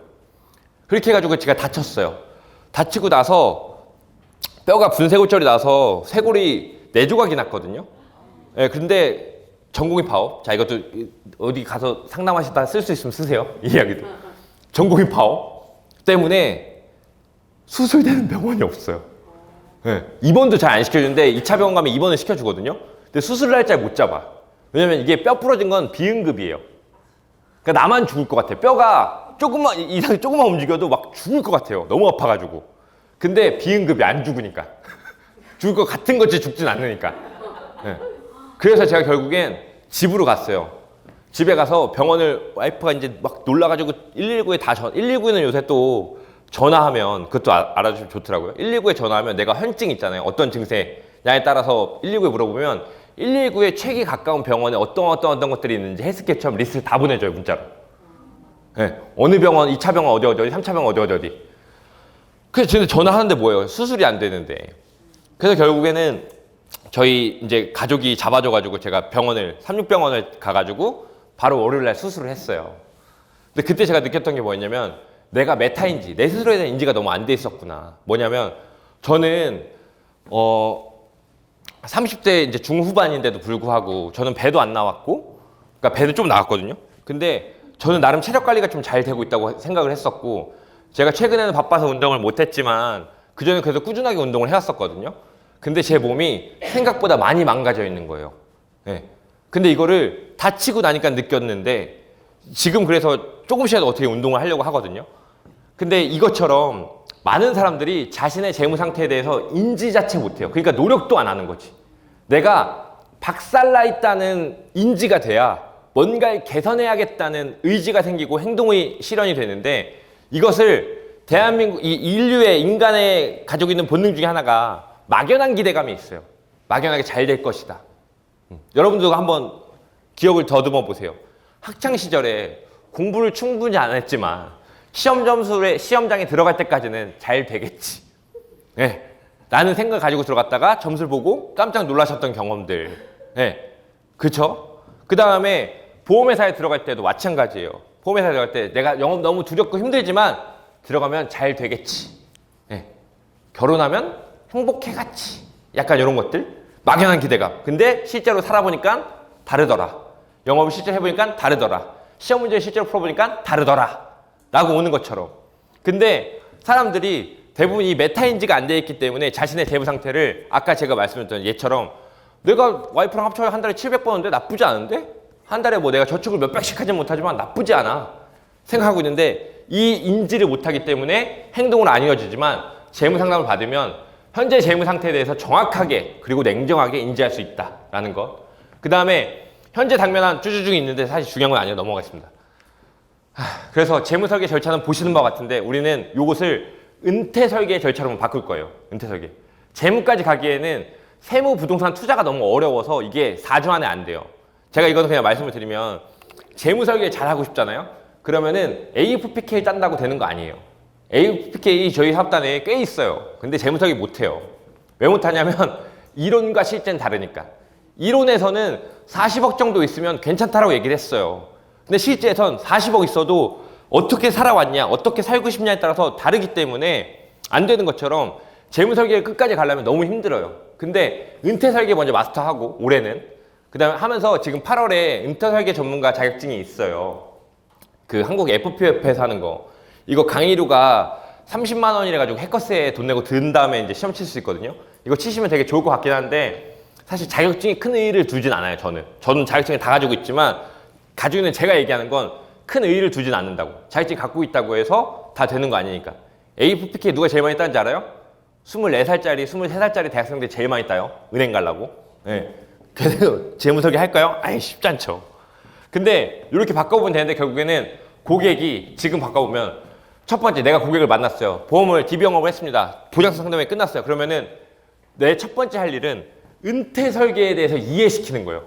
[SPEAKER 1] 그렇게 해가지고 제가 다쳤어요. 다치고 나서 뼈가 분쇄골절이 나서 쇄골이 4조각이 났거든요. 네, 근데 전공의 파업. 자, 이것도 어디 가서 상담하시다 쓸 수 있으면 쓰세요. 이 이야기도. 전공의 파업 때문에 수술되는 병원이 없어요. 네, 입원도 잘 안 시켜주는데 2차 병원 가면 입원을 시켜주거든요. 근데 수술 날짜를 못 잡아. 왜냐면 이게 뼈 부러진 건 비응급이에요. 그러니까 나만 죽을 것 같아. 뼈가 조금만 움직여도 막 죽을 것 같아요. 너무 아파가지고. 근데 비응급이 안 죽으니까. 죽을 것 같은 거지 죽진 않으니까. 네. 그래서 제가 결국엔 집으로 갔어요. 집에 가서 병원을 와이프가 이제 막 놀라가지고 119에 119는 요새 또 전화하면 그것도 알아주시면 좋더라고요. 119에 전화하면 내가 현증 있잖아요. 어떤 증세냐에 따라서 119에 물어보면 119에 최기 가까운 병원에 어떤 것들이 있는지 헬스케어처럼 리스트를 다 보내줘요, 문자로. 네. 어느 병원, 2차 병원 어디, 3차 병원 어디. 그래서 저는 전화하는데 뭐예요? 수술이 안 되는데. 그래서 결국에는 저희 이제 가족이 잡아줘가지고 제가 36병원을 가가지고 바로 월요일날 수술을 했어요. 근데 그때 제가 느꼈던 게 뭐였냐면 내가 메타인지, 내 스스로에 대한 인지가 너무 안 돼 있었구나. 뭐냐면 저는 30대 이제 중후반인데도 불구하고 저는 배도 안 나왔고, 그러니까 배도 좀 나왔거든요. 근데 저는 나름 체력 관리가 좀 잘 되고 있다고 생각을 했었고, 제가 최근에는 바빠서 운동을 못했지만 그전에 그래도 꾸준하게 운동을 해왔었거든요. 근데 제 몸이 생각보다 많이 망가져 있는 거예요. 네. 근데 이거를 다치고 나니까 느꼈는데 지금 그래서 조금씩이라도 어떻게 운동을 하려고 하거든요. 근데 이것처럼 많은 사람들이 자신의 재무 상태에 대해서 인지 자체 못해요. 그러니까 노력도 안 하는 거지. 내가 박살나 있다는 인지가 돼야 뭔가를 개선해야겠다는 의지가 생기고 행동의 실현이 되는데, 이것을 대한민국 이 인류의 인간의 가지고 있는 본능 중에 하나가 막연한 기대감이 있어요. 막연하게 잘 될 것이다. 여러분들도 한번 기억을 더듬어 보세요. 학창 시절에 공부를 충분히 안 했지만 시험장에 들어갈 때까지는 잘 되겠지. 네. 라는 생각을 가지고 들어갔다가 점수를 보고 깜짝 놀라셨던 경험들. 네. 그쵸? 그 다음에 보험회사에 들어갈 때도 마찬가지예요. 보험회사에 들어갈 때 내가 영업 너무 두렵고 힘들지만 들어가면 잘 되겠지. 예. 결혼하면 행복해갔지. 약간 이런 것들. 막연한 기대감. 근데 실제로 살아보니까 다르더라. 영업을 실제로 해보니까 다르더라. 시험 문제를 실제로 풀어보니까 다르더라. 라고 오는 것처럼. 근데 사람들이 대부분 이 메타인지가 안 돼 있기 때문에 자신의 재무 상태를 아까 제가 말씀드렸던 얘처럼 내가 와이프랑 합쳐서 한 달에 700 버는데 나쁘지 않은데? 한 달에 뭐 내가 저축을 몇백씩 하진 못하지만 나쁘지 않아. 생각하고 있는데 이 인지를 못하기 때문에 행동으로 안 이어지지만 재무 상담을 받으면 현재 재무 상태에 대해서 정확하게 그리고 냉정하게 인지할 수 있다라는 것. 그 다음에 현재 당면한 쭈쭈쭈 있는데 사실 중요한 건 아니에요. 넘어가겠습니다. 그래서 재무 설계 절차는 보시는 바와 같은데 우리는 이것을 은퇴 설계 절차로 바꿀 거예요. 은퇴 설계. 재무까지 가기에는 세무 부동산 투자가 너무 어려워서 이게 4주 안에 안 돼요. 제가 이거는 그냥 말씀을 드리면 재무 설계 잘 하고 싶잖아요. 그러면은 AFPK 짠다고 되는 거 아니에요. AFPK 저희 사업단에 꽤 있어요. 근데 재무 설계 못 해요. 왜 못하냐면 이론과 실제는 다르니까. 이론에서는 40억 정도 있으면 괜찮다라고 얘기를 했어요. 근데 실제에선 40억 있어도 어떻게 살아왔냐, 어떻게 살고 싶냐에 따라서 다르기 때문에 안 되는 것처럼 재무 설계를 끝까지 가려면 너무 힘들어요. 근데 은퇴 설계 먼저 마스터하고 올해는 그 다음에 하면서 지금 8월에 은퇴 설계 전문가 자격증이 있어요. 그 한국 FPF에서 하는 거. 이거 강의료가 30만 원이라 가지고 해커스에 돈 내고 든 다음에 이제 시험 칠 수 있거든요. 이거 치시면 되게 좋을 것 같긴 한데 사실 자격증이 큰 의의를 두진 않아요. 저는 자격증을 다 가지고 있지만 가지고 있는 제가 얘기하는 건 큰 의의를 두진 않는다고. 자격증 갖고 있다고 해서 다 되는 거 아니니까. AFPK 누가 제일 많이 따는지 알아요? 24살짜리, 23살짜리 대학생들이 제일 많이 따요. 은행 가려고. 네. 그래서 재무 설계 할까요? 아예 쉽지 않죠. 근데 이렇게 바꿔보면 되는데 결국에는 고객이 지금 바꿔보면 첫 번째 내가 고객을 만났어요. 보험을 DB영업을 했습니다. 보장성 상담이 끝났어요. 그러면은 내 첫 번째 할 일은 은퇴 설계에 대해서 이해시키는 거예요.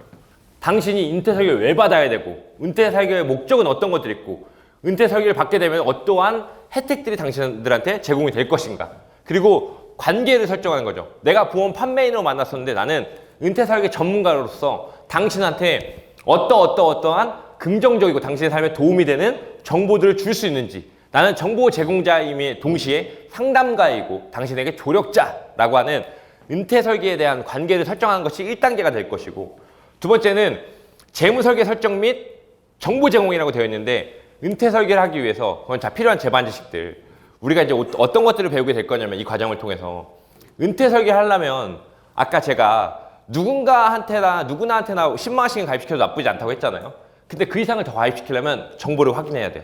[SPEAKER 1] 당신이 은퇴 설계를 왜 받아야 되고 은퇴 설계의 목적은 어떤 것들이 있고 은퇴 설계를 받게 되면 어떠한 혜택들이 당신들한테 제공이 될 것인가. 그리고 관계를 설정하는 거죠. 내가 보험 판매인으로 만났었는데 나는 은퇴 설계 전문가로서 당신한테 어떠한 긍정적이고 당신의 삶에 도움이 되는 정보들을 줄 수 있는지. 나는 정보 제공자임에 동시에 상담가이고 당신에게 조력자라고 하는 은퇴 설계에 대한 관계를 설정하는 것이 1단계가 될 것이고 두 번째는 재무 설계 설정 및 정보 제공이라고 되어 있는데 은퇴 설계를 하기 위해서 그건 다 필요한 제반 지식들 우리가 이제 어떤 것들을 배우게 될 거냐면 이 과정을 통해서 은퇴 설계 하려면 아까 제가 누구나한테나 10만 원씩은 가입시켜도 나쁘지 않다고 했잖아요. 근데 그 이상을 더 가입시키려면 정보를 확인해야 돼요.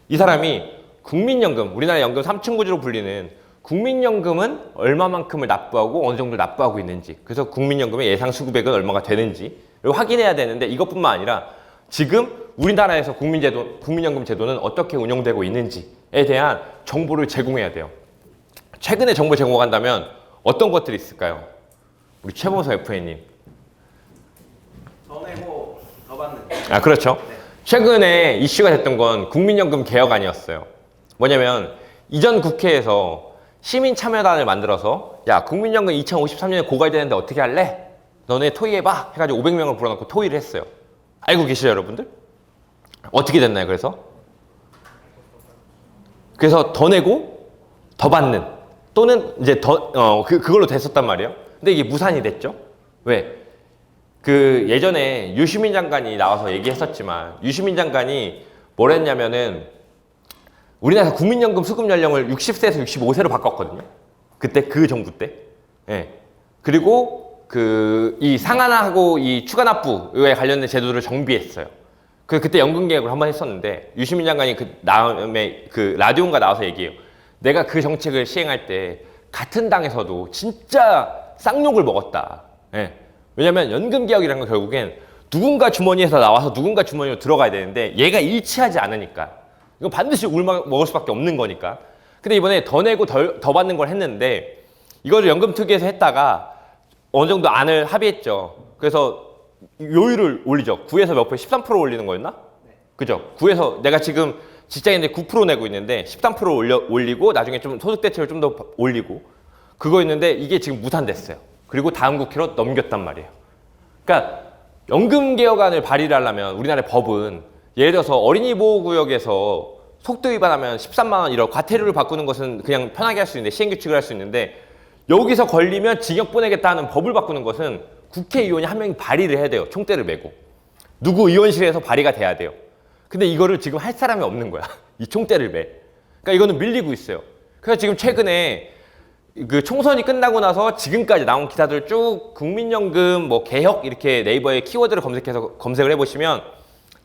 [SPEAKER 1] 이 사람이 국민연금, 우리나라 연금 3층 구조로 불리는 국민연금은 얼마만큼을 납부하고 어느 정도 납부하고 있는지 그래서 국민연금의 예상 수급액은 얼마가 되는지 확인해야 되는데 이것뿐만 아니라 지금 우리나라에서 국민연금 제도는 어떻게 운영되고 있는지에 대한 정보를 제공해야 돼요. 최근에 정보 제공한다면 어떤 것들이 있을까요? 우리 최범서 FA님.
[SPEAKER 2] 전에 뭐 더 받는.
[SPEAKER 1] 아 그렇죠.
[SPEAKER 2] 네.
[SPEAKER 1] 최근에 이슈가 됐던 건 국민연금 개혁안이었어요. 뭐냐면 이전 국회에서 시민참여단을 만들어서 야 국민연금 2053년에 고갈되는데 어떻게 할래? 너네 토의해봐 해가지고 500명을 불러놓고 토의를 했어요. 알고 계시죠 여러분들? 어떻게 됐나요 그래서? 그래서 더 내고 더 받는 또는 이제 그걸로 됐었단 말이에요. 근데 이게 무산이 됐죠. 왜? 그 예전에 유시민 장관이 나와서 얘기했었지만 유시민 장관이 뭘 했냐면은 우리나라 국민연금 수급 연령을 60세에서 65세로 바꿨거든요. 그때 그 정부 때. 예. 그리고 이 상한하고 이 추가 납부에 관련된 제도를 정비했어요. 그때 연금 개혁을 한번 했었는데 유시민 장관이 그 다음에 그 라디오인가 나와서 얘기해요. 내가 그 정책을 시행할 때 같은 당에서도 진짜 쌍욕을 먹었다. 예. 왜냐면 연금 개혁이라는 건 결국엔 누군가 주머니에서 나와서 누군가 주머니로 들어가야 되는데 얘가 일치하지 않으니까 이건 반드시 울먹을 수밖에 없는 거니까. 근데 이번에 더 내고 더 받는 걸 했는데 이거를 연금특위에서 했다가 어느 정도 안을 합의했죠. 그래서 요율을 올리죠. 9에서 몇 프로? 13% 올리는 거였나?
[SPEAKER 2] 네.
[SPEAKER 1] 그죠? 9에서 내가 지금 직장인들 9% 내고 있는데 13% 올리고 나중에 좀 소득 대체를 좀 더 올리고 그거였는데 이게 지금 무산됐어요. 그리고 다음 국회로 넘겼단 말이에요. 그러니까 연금 개혁안을 발의를 하려면 우리나라의 법은 예를 들어서 어린이 보호구역에서 속도 위반하면 13만 원 이런 과태료를 바꾸는 것은 그냥 편하게 할 수 있는데, 시행규칙을 할 수 있는데, 여기서 걸리면 징역 보내겠다는 법을 바꾸는 것은 국회의원이 한 명이 발의를 해야 돼요. 총대를 메고. 누구 의원실에서 발의가 돼야 돼요. 근데 이거를 지금 할 사람이 없는 거야. 이 총대를 매. 그러니까 이거는 밀리고 있어요. 그래서 지금 최근에 그 총선이 끝나고 나서 지금까지 나온 기사들 쭉 국민연금 뭐 개혁 이렇게 네이버에 키워드를 검색해서 검색을 해보시면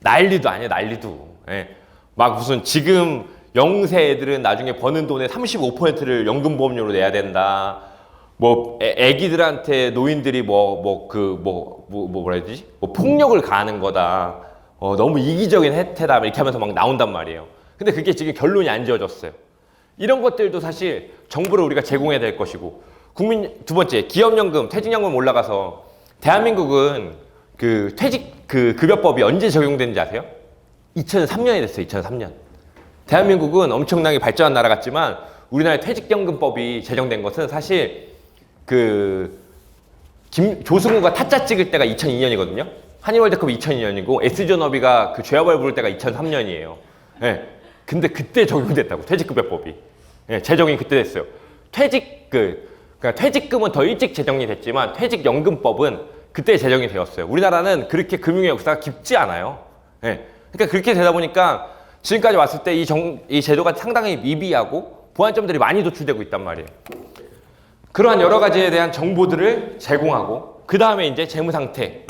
[SPEAKER 1] 난리도 아니에요. 난리도. 예. 막 무슨 지금 영세 애들은 나중에 버는 돈의 35%를 연금보험료로 내야 된다. 뭐 애기들한테 노인들이 뭐라 해야 되지? 뭐 폭력을 가하는 거다. 너무 이기적인 혜태다. 이렇게 하면서 막 나온단 말이에요. 근데 그게 지금 결론이 안 지어졌어요. 이런 것들도 사실 정부를 우리가 제공해야 될 것이고, 두 번째, 기업연금, 퇴직연금 올라가서 대한민국은 그 퇴직 그 급여법이 언제 적용되는지 아세요? 2003년이 됐어요. 2003년. 대한민국은 엄청나게 발전한 나라 같지만 우리나라의 퇴직연금법이 제정된 것은 사실 조승우가 타짜 찍을 때가 2002년이거든요. 한일월드컵 2002년이고 S존업이가 그 죄와벌 부를 때가 2003년이에요. 예. 근데 그때 적용됐다고, 퇴직급여법이. 예, 제정이 그때 됐어요. 그러니까 퇴직금은 더 일찍 제정이 됐지만 퇴직연금법은 그때 제정이 되었어요. 우리나라는 그렇게 금융의 역사가 깊지 않아요. 예. 그러니까 그렇게 되다 보니까 지금까지 왔을 때 이 제도가 상당히 미비하고 보완점들이 많이 도출되고 있단 말이에요. 그러한 여러 가지에 대한 정보들을 제공하고, 그 다음에 이제 재무 상태,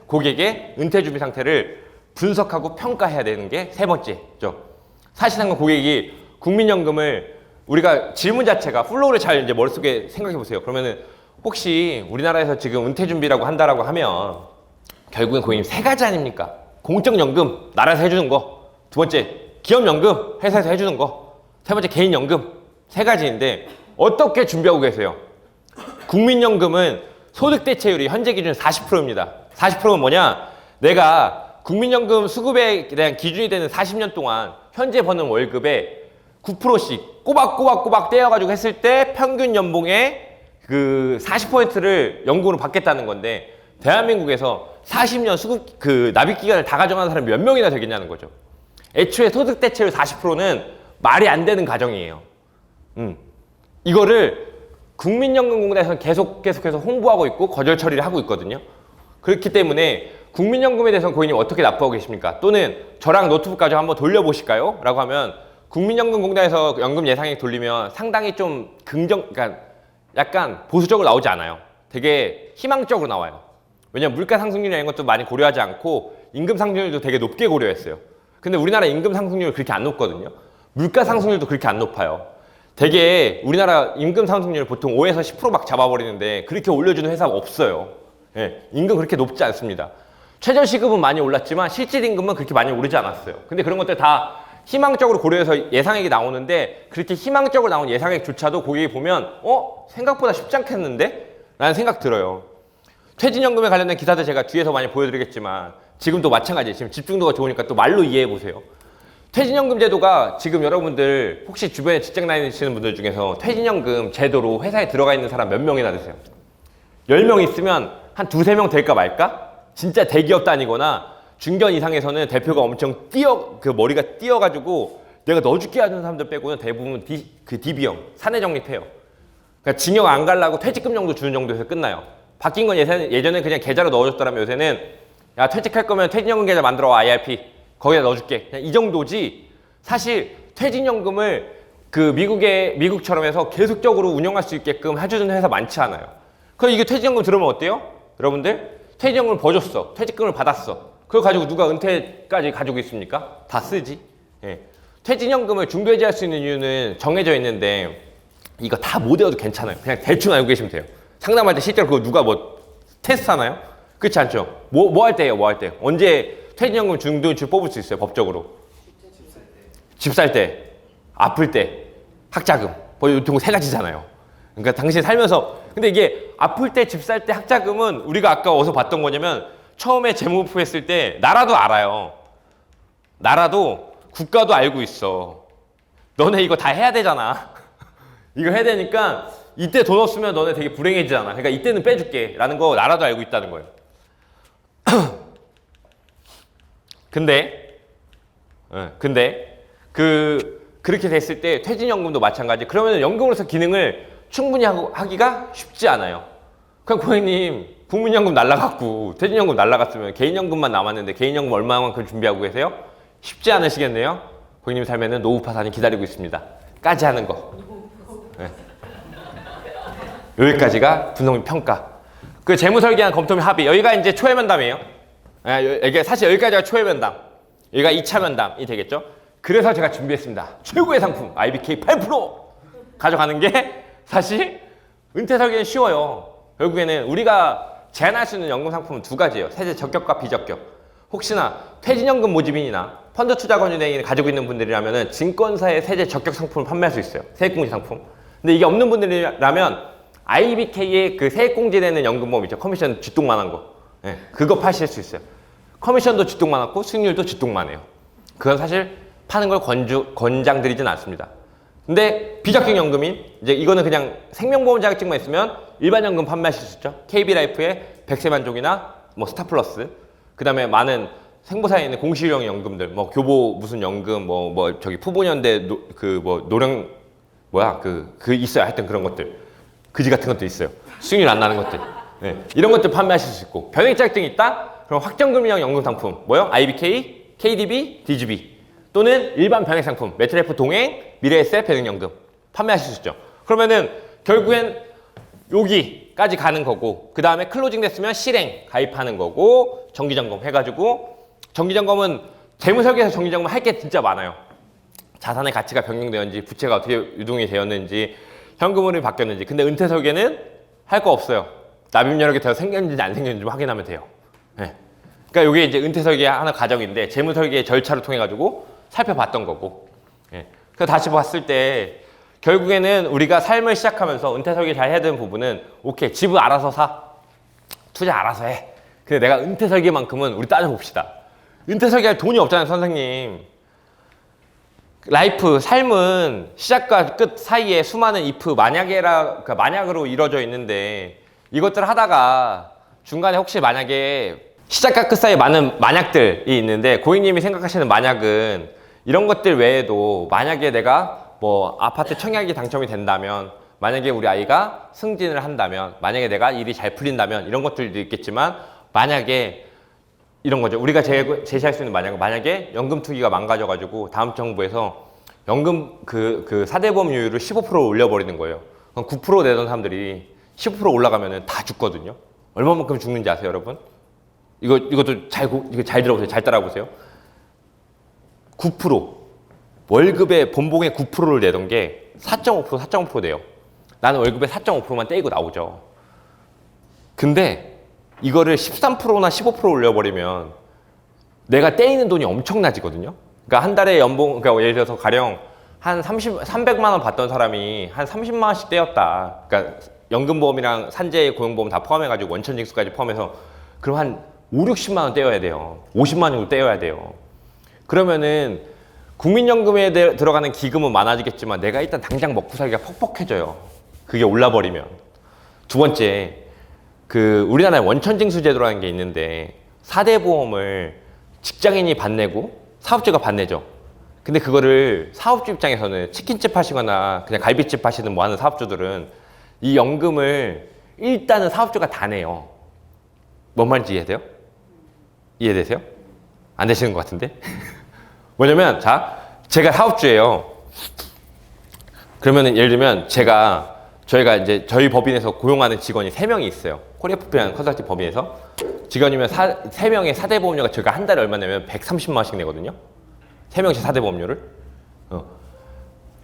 [SPEAKER 1] 고객의 은퇴 준비 상태를 분석하고 평가해야 되는 게 세 번째죠. 사실상 고객이 국민연금을, 우리가 질문 자체가 플로우를 잘 이제 머릿속에 생각해 보세요. 그러면은 혹시 우리나라에서 지금 은퇴 준비라고 한다라고 하면 결국엔 고객님 세 가지 아닙니까? 공적연금, 나라에서 해주는 거. 두 번째, 기업연금, 회사에서 해주는 거. 세 번째, 개인연금. 세 가지인데 어떻게 준비하고 계세요? 국민연금은 소득 대체율이 현재 기준 40%입니다. 40%는 뭐냐? 내가 국민연금 수급에 대한 기준이 되는 40년 동안 현재 버는 월급에 9%씩 꼬박꼬박 떼어가지고 했을 때 평균 연봉의 그 40%를 연금으로 받겠다는 건데, 대한민국에서 40년 수급 납입 기간을 다 가져가는 사람이 몇 명이나 되겠냐는 거죠. 애초에 소득 대체율 40%는 말이 안 되는 가정이에요. 이거를 국민연금공단에서는 계속해서 홍보하고 있고 거절 처리를 하고 있거든요. 그렇기 때문에 국민연금에 대해서는 고객님 어떻게 납부하고 계십니까? 또는 저랑 노트북 가지고 한번 돌려보실까요? 라고 하면 국민연금공단에서 연금 예상액 돌리면 상당히 좀 그러니까 약간 보수적으로 나오지 않아요. 되게 희망적으로 나와요. 왜냐면 물가 상승률이나 이런 것도 많이 고려하지 않고 임금 상승률도 되게 높게 고려했어요. 근데 우리나라 임금 상승률이 그렇게 안 높거든요. 물가 상승률도 그렇게 안 높아요. 되게 우리나라 임금 상승률 보통 5에서 10% 막 잡아버리는데 그렇게 올려주는 회사가 없어요. 예, 임금 그렇게 높지 않습니다. 최저시급은 많이 올랐지만 실질 임금은 그렇게 많이 오르지 않았어요. 근데 그런 것들 다 희망적으로 고려해서 예상액이 나오는데, 그렇게 희망적으로 나온 예상액조차도 고객이 보면 생각보다 쉽지 않겠는데? 라는 생각 들어요. 퇴직연금에 관련된 기사들 제가 뒤에서 많이 보여드리겠지만 지금도 마찬가지예요. 지금 집중도가 좋으니까 또 말로 이해해보세요. 퇴직연금 제도가 지금 여러분들 혹시 주변에 직장 다니시는 분들 중에서 퇴직연금 제도로 회사에 들어가 있는 사람 몇 명이나 되세요? 10명 있으면 한 2~3명 될까 말까? 진짜 대기업 다니거나 중견 이상에서는 대표가 엄청 머리가 띄어가지고 내가 넣어줄게 하는 사람들 빼고는 대부분 DB형, 사내 적립해요. 그러니까 징역 안 가려고 퇴직금 정도 주는 정도에서 끝나요. 바뀐 건 예전에 그냥 계좌로 넣어줬더라면 요새는 야, 퇴직할 거면 퇴직연금 계좌 만들어 와, IRP. 거기다 넣어줄게. 그냥 이 정도지. 사실 퇴직연금을 미국처럼 해서 계속적으로 운영할 수 있게끔 해주는 회사 많지 않아요. 그럼 이게 퇴직연금 들어오면 어때요? 여러분들? 퇴직연금을 버줬어. 퇴직금을 받았어. 그걸 가지고 누가 은퇴까지 가지고 있습니까? 다 쓰지. 예. 퇴직연금을 중도해지할 수 있는 이유는 정해져 있는데 이거 다 못 외워도 괜찮아요. 그냥 대충 알고 계시면 돼요. 상담할 때 실제로 그거 누가 테스트 하나요? 그렇지 않죠? 뭐 할 때예요? 뭐 할 때? 언제 퇴직연금 중도인출 뽑을 수 있어요? 법적으로? 집 살 때, 아플 때, 학자금. 보통 세 가지잖아요. 그러니까 당신 살면서, 근데 이게 아플 때, 집 살 때, 학자금은 우리가 아까 어디서 봤던 거냐면 처음에 재무부 했을 때 나라도 알아요. 나라도 국가도 알고 있어. 너네 이거 다 해야 되잖아. 이거 해야 되니까 이때 돈 없으면 너네 되게 불행해지잖아. 그러니까 이때는 빼줄게 라는 거 나라도 알고 있다는 거예요. 근데 근데 그렇게 됐을 때 퇴직연금도 마찬가지. 그러면 연금으로서 기능을 충분히 하기가 쉽지 않아요. 그럼 고객님 국민연금 날라갔고 퇴직연금 날라갔으면 개인연금만 남았는데 개인연금 얼마만큼 준비하고 계세요? 쉽지 않으시겠네요. 고객님 삶에는 노후 파산이 기다리고 있습니다. 까지 하는 거. 네. 여기까지가 분석및 평가. 그 재무설계한 검토 및 합의. 여기가 이제 초회 면담이에요. 이게 사실 여기까지가 초회 면담. 여기가 2차 면담이 되겠죠. 그래서 제가 준비했습니다. 최고의 상품 IBK 8% 가져가는 게 사실 은퇴 설계는 쉬워요. 결국에는 우리가 제한할 수 있는 연금 상품은 두 가지예요. 세제 적격과 비적격. 혹시나 퇴직연금 모집인이나 펀드 투자 권유대행을 가지고 있는 분들이라면 증권사의 세제 적격 상품을 판매할 수 있어요. 세액공제 상품. 근데 이게 없는 분들이라면 IBK의 그 세액공제되는 연금보험 있죠. 커미션 쥐똥만한 거. 네, 그거 파실 수 있어요. 커미션도 쥐똥만하고 수익률도 쥐똥만해요. 그건 사실 파는 걸 권장드리진 않습니다. 근데 비적격 연금인 이제 이거는 그냥 생명보험 자격증만 있으면 일반 연금 판매하실 수 있죠. KB라이프의 백세만족이나 뭐 스타플러스, 그 다음에 많은 생보사에 있는 공시유형 연금들, 뭐 교보 무슨 연금, 뭐 저기 푸보년대 노령 있어요. 하여튼 그런 것들, 그지 같은 것도 있어요. 수익률 안 나는 것들, 네. 이런 것들 판매하실 수 있고 변액 자격증이 있다. 그럼 확정금리형 연금 상품, 뭐요? IBK, KDB, DGB 또는 일반 변액 상품, 메트레프 동행, 미래에셋 변액연금 판매하실 수 있죠. 그러면은 결국엔 여기까지 가는 거고, 그 다음에 클로징 됐으면 실행 가입하는 거고, 정기점검 해가지고, 정기점검은 재무설계에서 정기점검 할 게 진짜 많아요. 자산의 가치가 변경되었는지, 부채가 어떻게 유동이 되었는지, 현금흐름이 바뀌었는지. 근데 은퇴설계는 할 거 없어요. 납입 여력이 더 생겼는지 안 생겼는지 확인하면 돼요. 네. 그러니까 이게 이제 은퇴설계 하나 과정인데 재무설계의 절차를 통해 가지고 살펴봤던 거고. 네. 그래서 다시 봤을 때 결국에는 우리가 삶을 시작하면서 은퇴설계 잘 해야 되는 부분은 오케이, 집을 알아서 사, 투자 알아서 해. 근데 내가 은퇴설계만큼은 우리 따져봅시다. 은퇴설계할 돈이 없잖아요, 선생님. 라이프, 삶은 시작과 끝 사이에 수많은 if, 그러니까 만약으로 이루어져 있는데 이것들 하다가 중간에 혹시 만약에 시작과 끝 사이에 많은 만약들이 있는데 고객님이 생각하시는 만약은 이런 것들 외에도 만약에 내가 뭐 아파트 청약이 당첨이 된다면, 만약에 우리 아이가 승진을 한다면, 만약에 내가 일이 잘 풀린다면, 이런 것들도 있겠지만 만약에 이런 거죠. 우리가 제시할 수 있는 만약에 연금 투기가 망가져가지고 다음 정부에서 연금 그 4대 보험료율을 15% 올려버리는 거예요. 그럼 9% 내던 사람들이 15% 올라가면 다 죽거든요. 얼마만큼 죽는지 아세요, 여러분? 이것도 잘 들어보세요. 잘 따라보세요. 9% 월급의 본봉의 9%를 내던 게 4.5% 내요. 나는 월급의 4.5%만 떼이고 나오죠. 근데 이거를 13%나 15% 올려버리면 내가 떼이는 돈이 엄청나지거든요. 그러니까 한 달에 연봉, 그러니까 예를 들어서 가령 한 300만 원 받던 사람이 한 30만 원씩 떼었다. 그러니까 연금보험이랑 산재 고용보험 다 포함해가지고 원천징수까지 포함해서 그럼 한 5, 60만 원 떼어야 돼요. 50만 원 정도 떼어야 돼요. 그러면은 국민연금에 들어가는 기금은 많아지겠지만 내가 일단 당장 먹고 살기가 퍽퍽해져요. 그게 올라버리면. 두 번째, 우리나라에 원천징수 제도라는 게 있는데 4대 보험을 직장인이 받내고 사업주가 받내죠. 근데 그거를 사업주 입장에서는 치킨집 하시거나 그냥 갈비집 하시는 뭐 하는 사업주들은 이 연금을 일단은 사업주가 다 내요. 뭔 말인지 이해돼요? 이해되세요? 안 되시는 것 같은데? 뭐냐면, 자, 제가 사업주예요. 그러면은 예를 들면 저희가 이제 저희 법인에서 고용하는 직원이 3명이 있어요. 코리아프피라는 컨설팅 법인에서 직원이면 3명의 4대 보험료가 저희가 한 달에 얼마 내면 130만 원씩 내거든요. 3명씩 4대 보험료를.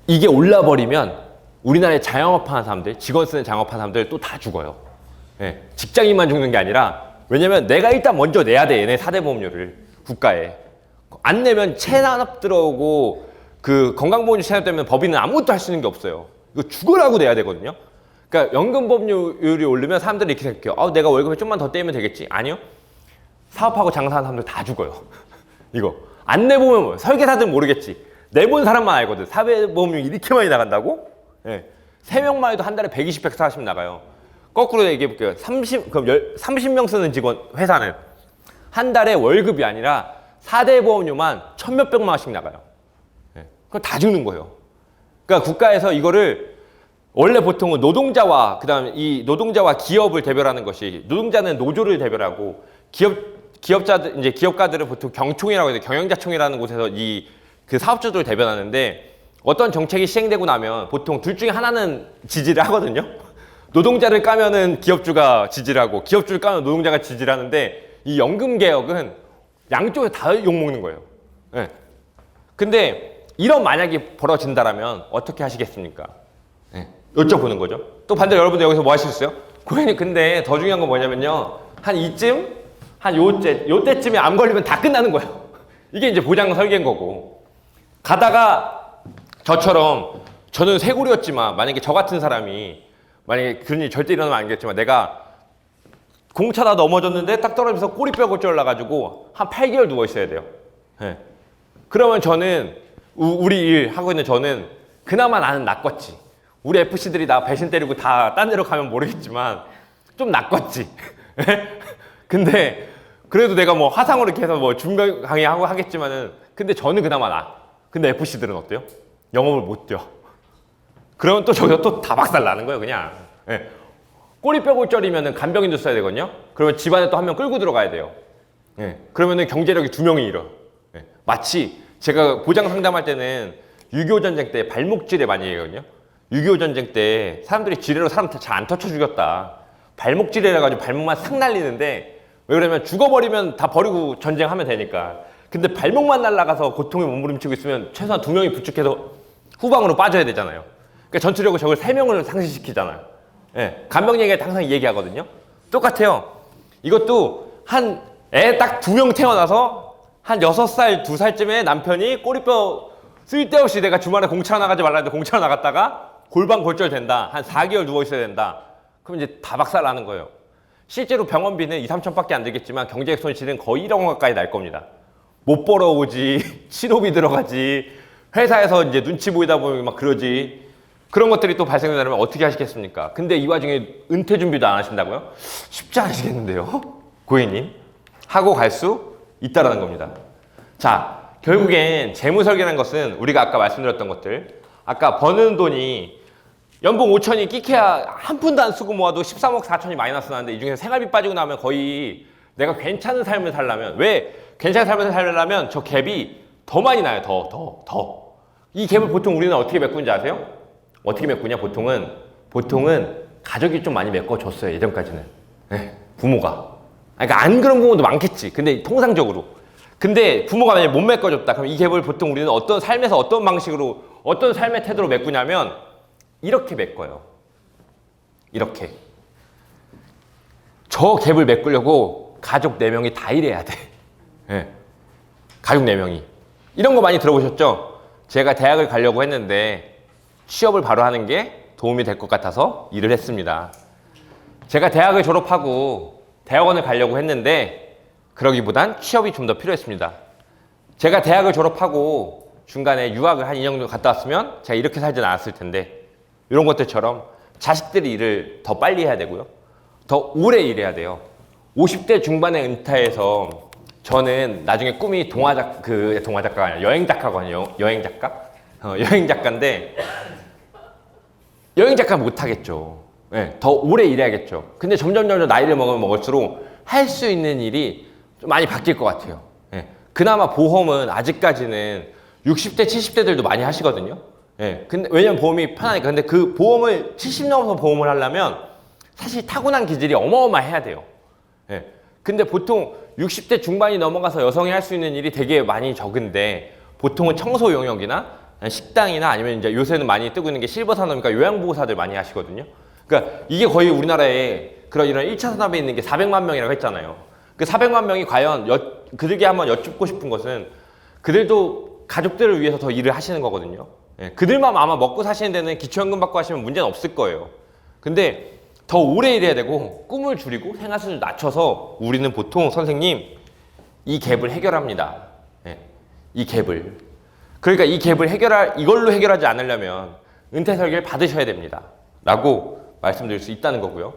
[SPEAKER 1] 이게 올라버리면 우리나라에 자영업하는 사람들, 직원 쓰는 자영업하는 사람들 또 다 죽어요. 네, 직장인만 죽는 게 아니라, 왜냐면 내가 일단 먼저 내야 돼, 얘네 4대 보험료를 국가에. 안 내면 체납 들어오고 그 건강보험료 체납 되면 법인은 아무것도 할 수 있는 게 없어요. 이거 죽으라고 내야 되거든요. 그러니까 연금보험료율이 오르면 사람들이 이렇게 생각해요. 내가 월급에 좀만 더 떼면 되겠지. 아니요. 사업하고 장사하는 사람들 다 죽어요. 이거 안 내보면 뭐, 설계사들 모르겠지. 내본 사람만 알거든. 사회보험료 이렇게 많이 나간다고? 네. 3명만 해도 한 달에 120, 140 나가요. 거꾸로 얘기해 볼게요. 30명 쓰는 직원 회사는 한 달에 월급이 아니라 4대 보험료만 천몇백만 원씩 나가요. 예. 그럼 다 죽는 거예요. 그러니까 국가에서 이거를 원래 보통은 노동자와 그다음 이 노동자와 기업을 대별하는 것이 노동자는 노조를 대별하고 기업자들 이제 기업가들은 보통 경총이라고 해서 경영자총이라는 곳에서 이 그 사업주들을 대변하는데 어떤 정책이 시행되고 나면 보통 둘 중에 하나는 지지를 하거든요. 노동자를 까면은 기업주가 지지를 하고 기업주를 까면 노동자가 지지를 하는데 이 연금 개혁은 양쪽에 다 욕먹는 거예요. 네. 근데 이런 만약이 벌어진다라면 어떻게 하시겠습니까? 네. 여쭤보는 거죠. 또 반대로 여러분들 여기서 뭐 하시겠어요? 고객님 근데 더 중요한 건 뭐냐면요. 한 이쯤 한 요때쯤에 암 걸리면 다 끝나는 거예요. 이게 이제 보장 설계인 거고. 가다가 저처럼 저는 쇠고리였지만 만약에 저 같은 사람이 만약에 그런 일이 절대 일어나면 안 겠지만 내가 공차다 넘어졌는데 딱 떨어지면서 꼬리뼈 골절 나가지고 한 8개월 누워 있어야 돼요. 네. 그러면 저는 우리 일 하고 있는 저는 그나마 나는 낫겠지. 우리 FC들이 나 배신 때리고 다 딴 데로 가면 모르겠지만 좀 낫겠지. 근데 그래도 내가 뭐 화상으로 이렇게 해서 뭐 중간 강의하고 하겠지만은 근데 저는 그나마 나. 근데 FC들은 어때요? 영업을 못 뛰어. 그러면 또 저기서 또 다 박살 나는 거예요, 그냥. 네. 꼬리뼈 골절이면은 간병인도 써야 되거든요. 그러면 집안에 또 한 명 끌고 들어가야 돼요. 네. 그러면은 경제력이 2명이 잃어. 네. 마치 제가 보장 상담할 때는 6.25 전쟁 때 발목 지뢰 많이 얘기하거든요. 6.25 전쟁 때 사람들이 지뢰로 사람 잘 안 터쳐 죽였다. 발목 지뢰라 가지고 발목만 싹 날리는데 왜 그러면 죽어버리면 다 버리고 전쟁하면 되니까. 근데 발목만 날아가서 고통에 몸부림치고 있으면 최소한 2명이 부축해서 후방으로 빠져야 되잖아요. 그러니까 전투력을 저걸 3명을 상실시키잖아요. 예, 간병 얘기할 때 항상 얘기하거든요. 똑같아요. 이것도 한 애 딱 2명 태어나서 한 6살, 2살쯤에 남편이 꼬리뼈 쓸데없이 내가 주말에 공차 나가지 말라 했는데 공차 나갔다가 골반 골절 된다. 한 4개월 누워 있어야 된다. 그럼 이제 다 박살 나는 거예요. 실제로 병원비는 2, 3천밖에 안 들겠지만 경제적 손실은 거의 1억 원 가까이 날 겁니다. 못 벌어오지, 치료비 들어가지, 회사에서 이제 눈치 보이다 보면 막 그러지. 그런 것들이 또 발생된다면 어떻게 하시겠습니까? 근데 이 와중에 은퇴 준비도 안 하신다고요? 쉽지 않으시겠는데요? 고객님. 하고 갈 수 있다라는 겁니다. 자, 결국엔 재무 설계라는 것은 우리가 아까 말씀드렸던 것들. 아까 버는 돈이 연봉 5천이 끼케야 한 푼도 안 쓰고 모아도 13억 4천이 마이너스 나는데 이 중에서 생활비 빠지고 나면 거의 내가 괜찮은 삶을 살려면 왜 괜찮은 삶을 살려면 저 갭이 더 많이 나요. 더. 이 갭을 보통 우리는 어떻게 메꾸는지 아세요? 어떻게 메꾸냐? 보통은 가족이 좀 많이 메꿔줬어요. 예전까지는. 네, 부모가. 그러니까 안 그런 부모도 많겠지. 근데 통상적으로. 근데 부모가 만약에 못 메꿔줬다. 그럼 이 갭을 보통 우리는 어떤 삶에서 어떤 방식으로 어떤 삶의 태도로 메꾸냐면 이렇게 메꿔요. 이렇게. 저 갭을 메꾸려고 가족 4명이 다 일해야 돼. 네. 가족 4명이. 이런 거 많이 들어보셨죠? 제가 대학을 가려고 했는데 취업을 바로 하는 게 도움이 될 것 같아서 일을 했습니다. 제가 대학을 졸업하고 대학원을 가려고 했는데 그러기보단 취업이 좀 더 필요했습니다. 제가 대학을 졸업하고 중간에 유학을 한 2년 정도 갔다 왔으면 제가 이렇게 살진 않았을 텐데 이런 것들처럼 자식들이 일을 더 빨리 해야 되고요. 더 오래 일해야 돼요. 50대 중반에 은퇴해서 저는 나중에 꿈이 동화작가가 아니라 여행작가거든요. 여행작가? 여행작가인데 여행작가 못하겠죠. 네, 더 오래 일해야겠죠. 근데 점점 나이를 먹으면 먹을수록 할 수 있는 일이 좀 많이 바뀔 것 같아요. 네, 그나마 보험은 아직까지는 60대, 70대들도 많이 하시거든요. 네, 근데 왜냐면 보험이 편하니까. 근데 그 보험을 70 넘어서 보험을 하려면 사실 타고난 기질이 어마어마해야 돼요. 네, 근데 보통 60대 중반이 넘어가서 여성이 할 수 있는 일이 되게 많이 적은데 보통은 청소 용역이나 식당이나 아니면 이제 요새는 많이 뜨고 있는 게 실버 산업이니까 요양보호사들 많이 하시거든요. 그러니까 이게 거의 우리나라에 이런 1차 산업에 있는 게 400만 명이라고 했잖아요. 그 400만 명이 과연 그들에게 한번 여쭙고 싶은 것은 그들도 가족들을 위해서 더 일을 하시는 거거든요. 예, 그들만 아마 먹고 사시는 데는 기초연금 받고 하시면 문제는 없을 거예요. 근데 더 오래 일해야 되고 꿈을 줄이고 생활수준을 낮춰서 우리는 보통 선생님 이 갭을 해결합니다. 예, 이 갭을. 그러니까 이 갭을 이걸로 해결하지 않으려면 은퇴 설계를 받으셔야 됩니다. 라고 말씀드릴 수 있다는 거고요.